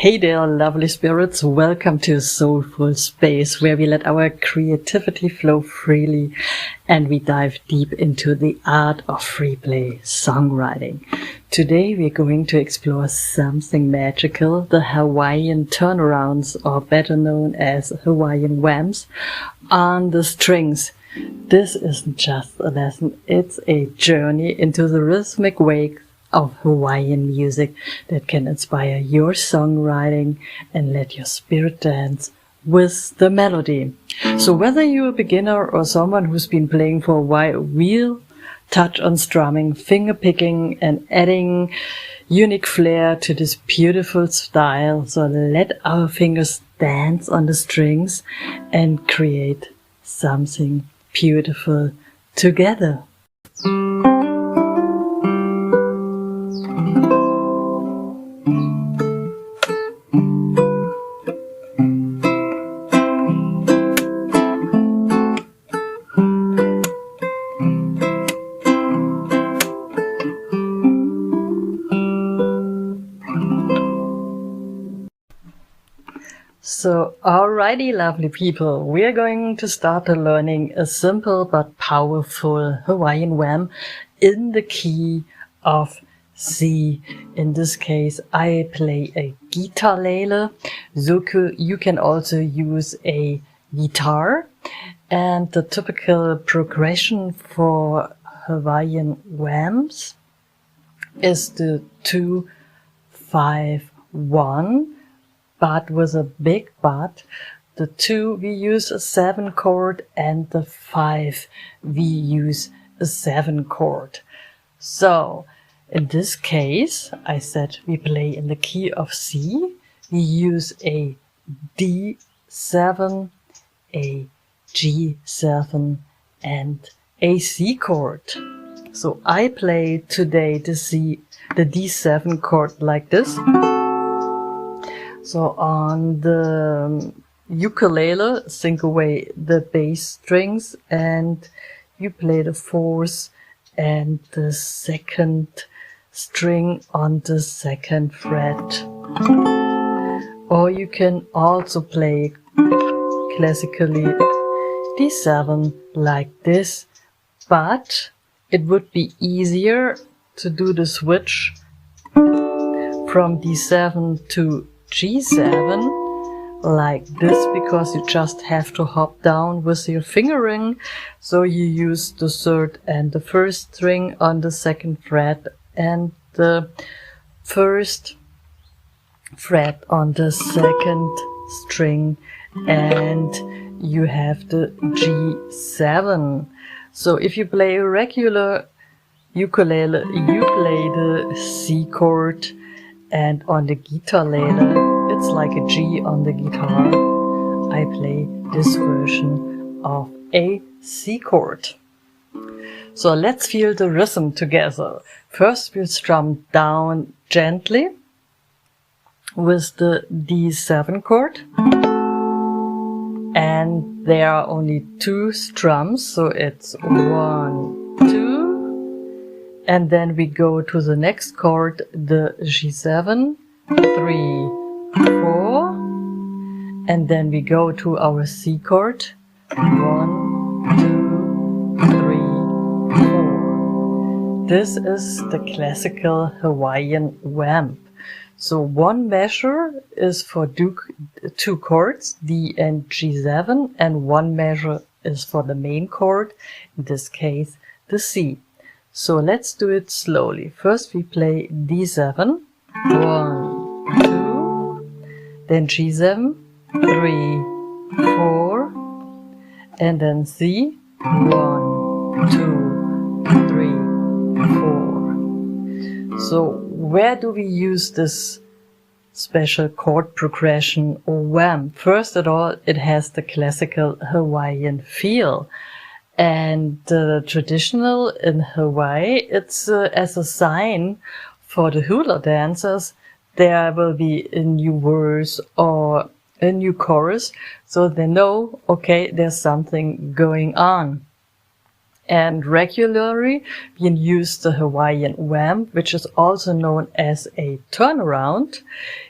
Hey there, lovely spirits. Welcome to a soulful space where we let our creativity flow freely and we dive deep into the art of free play, songwriting. Today we're going to explore something magical, the Hawaiian turnarounds, or better known as Hawaiian Vamps, on the strings. This isn't just a lesson, it's a journey into the rhythmic wake of Hawaiian music that can inspire your songwriting and let your spirit dance with the melody. So whether you're a beginner or someone who's been playing for a while, we'll touch on strumming, fingerpicking, and adding unique flair to this beautiful style. So let our fingers dance on the strings and create something beautiful together. So, alrighty, lovely people, we are going to start learning a simple but powerful Hawaiian vamp in the key of C. In this case, I play a guitarele. So you can also use a guitar. And the typical progression for Hawaiian vamps is the 2-5-1. But with a big but. The 2 we use a 7 chord and the 5 we use a 7 chord. So in this case, I said we play in the key of C. We use a D7, a G7 and a C chord. So I play today the D7 chord like this. So on the ukulele, sing away the bass strings and you play the 4th and the 2nd string on the 2nd fret. Or you can also play classically D7 like this, but it would be easier to do the switch from D7 to G7 like this, because you just have to hop down with your fingering. So you use the 3rd and the 1st string on the 2nd fret and the 1st fret on the 2nd string, and you have the G7. So if you play a regular ukulele, you play the C chord. And on the guitarele, it's like a G on the guitar. I play this version of a C chord. So let's feel the rhythm together. First we'll strum down gently with the D7 chord. And there are only 2 strums, so it's 1, 2. And then we go to the next chord, the G7, 3, 4. And then we go to our C chord, 1, 2, 3, 4. This is the classical Hawaiian vamp. So one measure is for 2 chords, D and G7, and one measure is for the main chord, in this case, the C. So let's do it slowly. First we play D7, 1, 2, then G7, 3, 4, and then C, 1, 2, 3, 4. So where do we use this special chord progression or vamp? First of all, it has the classical Hawaiian feel. And traditional in Hawaii, it's as a sign for the hula dancers, there will be a new verse or a new chorus, so they know, okay, there's something going on. And regularly, we use the Hawaiian Vamp, which is also known as a turnaround.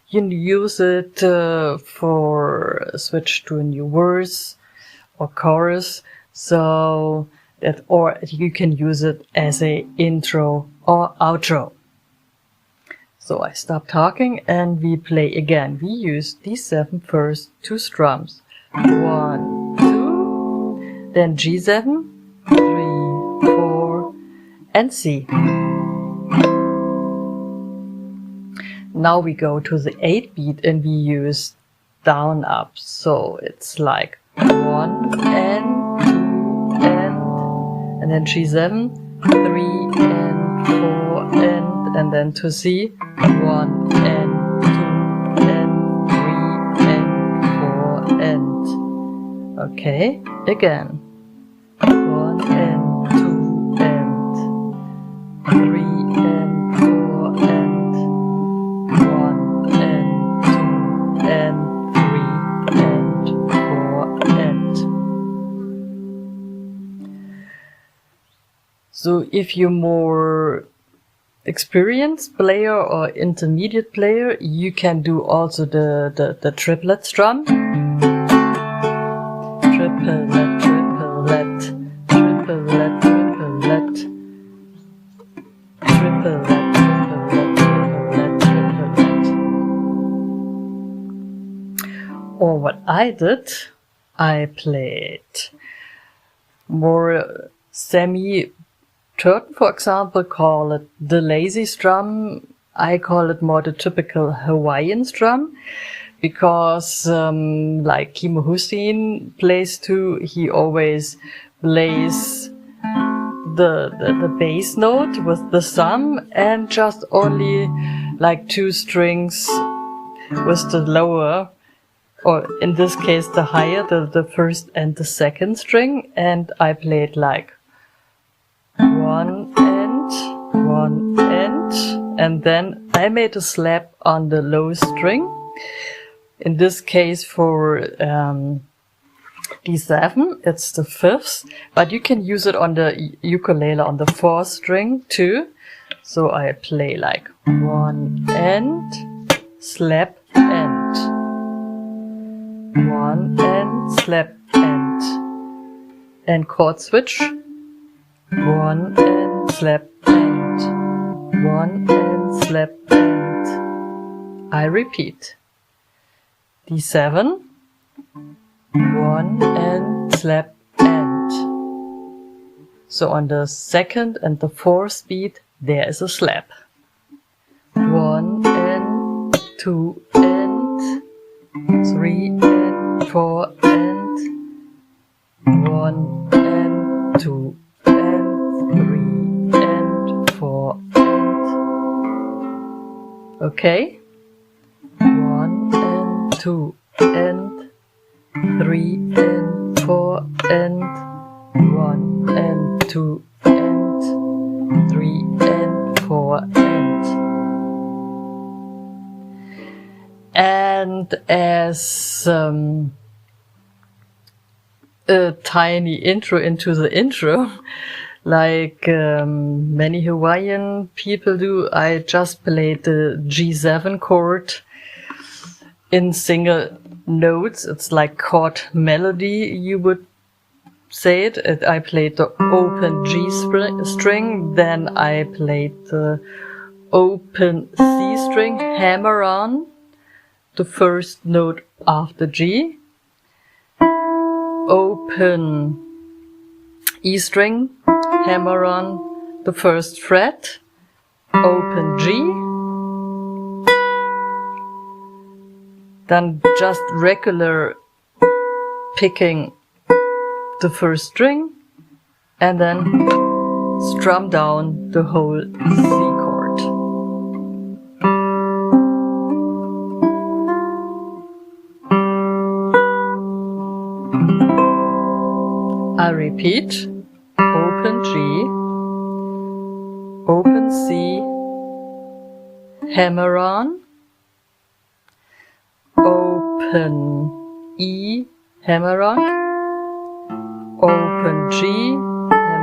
You use it for switch to a new verse or chorus, so that, or you can use it as a intro or outro. So I stop talking and we play again. We use D7 first, 2 strums. 1, 2, then G7, 3, 4, and C. Now we go to the 8 beat and we use down up. So it's like 1 and 2 and then G7, 3 and 4 and then to C, 1 and 2 and 3 and 4 and. Okay, again. 1 and 2 and 3 and 4 and 1 and 2 and 3 and 4 and. So if you're more experienced player or intermediate player, you can do also the triplet strum. Triplet, triplet, triplet, triplet, triplet, triplet, triplet. Or what I did, I played more semi-Turton, for example, call it the lazy strum. I call it more the typical Hawaiian strum, because like Kimo Hussein plays too, he always plays the bass note with the thumb and just only like 2 strings with the lower, or in this case the higher, the first and the second string, and I played like 1 and then I made a slap on the low string. In this case for D7, it's the 5th, but you can use it on the ukulele on the 4th string too. So I play like 1 and slap and 1 and slap and chord switch. 1 and slap and 1 and slap and. I repeat. D7, 1 and slap and. So on the 2nd and the 4th beat, there is a slap. 1 and 2 and 3 and 4 and 1 and 2 and 3 and 4 and. Okay? 1 and 2 and 3 and 4 and 1 and 2 and 3 and 4 and as a tiny intro into the intro, like many Hawaiian people do, I just played the G7 chord in single notes. It's like chord melody, you would say it. I played the open G string, then I played the open C string, hammer on the first note after G, open E string, hammer on the first fret, open G, then just regular picking the first string, and then strum down the whole C chord. I repeat, open G, open C, hammer on, open E, hammer on, open G,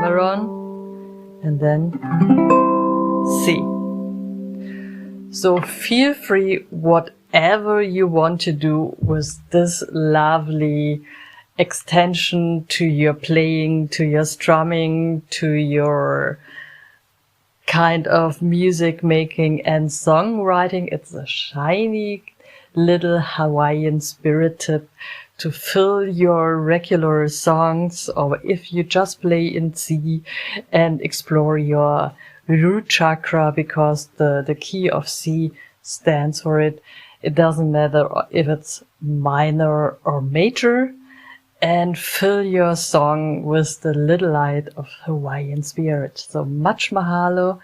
Cameron, and then C. So feel free whatever you want to do with this lovely extension to your playing, to your strumming, to your kind of music making and songwriting. It's a shiny little Hawaiian spirit tip to fill your regular songs, or if you just play in C, and explore your root chakra, because the key of C stands for it. It doesn't matter if it's minor or major, and fill your song with the little light of Hawaiian spirit. So much mahalo,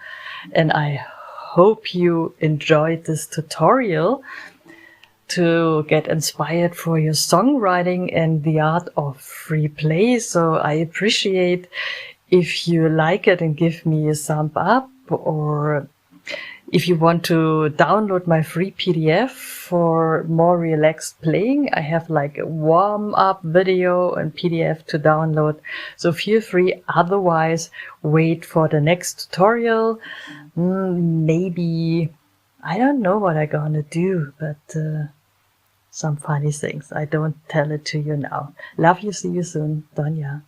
and I hope you enjoyed this tutorial to get inspired for your songwriting and the art of free play. So I appreciate if you like it and give me a thumb up, or if you want to download my free PDF for more relaxed playing, I have like a warm-up video and PDF to download. So feel free. Otherwise, wait for the next tutorial. Maybe, I don't know what I'm gonna do, but some funny things. I don't tell it to you now. Love you. See you soon. Doña.